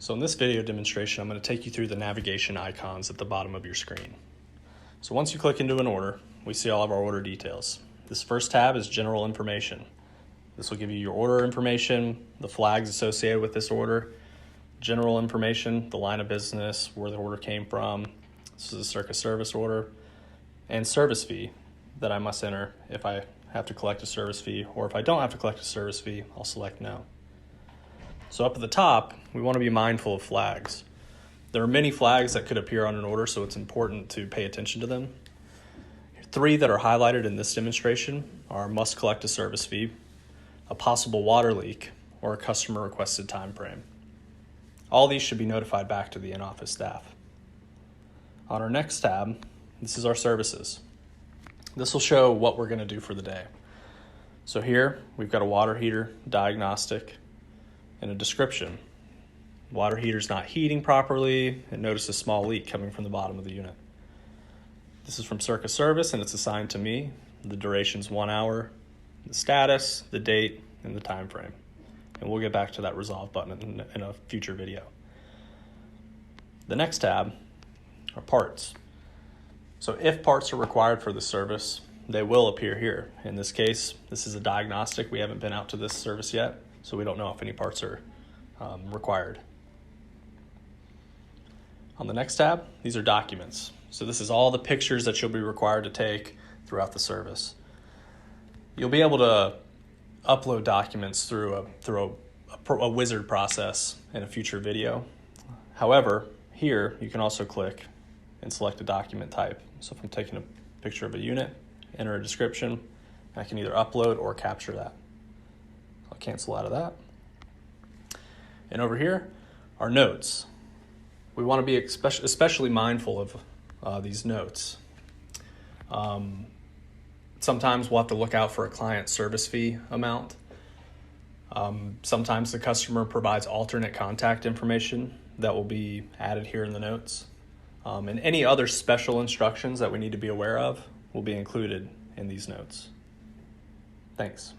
So in this video demonstration, I'm going to take you through the navigation icons at the bottom of your screen. So once you click into an order, we see all of our order details. This first tab is general information. This will give you your order information, the flags associated with this order, general information, the line of business, where the order came from. This is a Circa service order, and service fee that I must enter if I have to collect a service fee, or if I don't have to collect a service fee, I'll select no. So up at the top, we want to be mindful of flags. There are many flags that could appear on an order, so it's important to pay attention to them. 3 that are highlighted in this demonstration are must collect a service fee, a possible water leak, or a customer requested time frame. All these should be notified back to the in-office staff. On our next tab, this is our services. This will show what we're going to do for the day. So here, we've got a water heater, diagnostic, and a description. Water heater's not heating properly, and notice a small leak coming from the bottom of the unit. This is from Circa Service, and it's assigned to me. The duration's 1 hour, the status, the date, and the time frame. And we'll get back to that resolve button in a future video. The next tab are parts. So if parts are required for the service, they will appear here. In this case, this is a diagnostic. We haven't been out to this service yet, so we don't know if any parts are required. On the next tab, these are documents. So this is all the pictures that you'll be required to take throughout the service. You'll be able to upload documents through a wizard process in a future video. However, here you can also click and select a document type. So if I'm taking a picture of a unit, enter a description, I can either upload or capture that. I'll cancel out of that. And over here are notes. We want to be especially mindful of these notes. Sometimes we'll have to look out for a client service fee amount. Sometimes the customer provides alternate contact information that will be added here in the notes. And any other special instructions that we need to be aware of will be included in these notes. Thanks.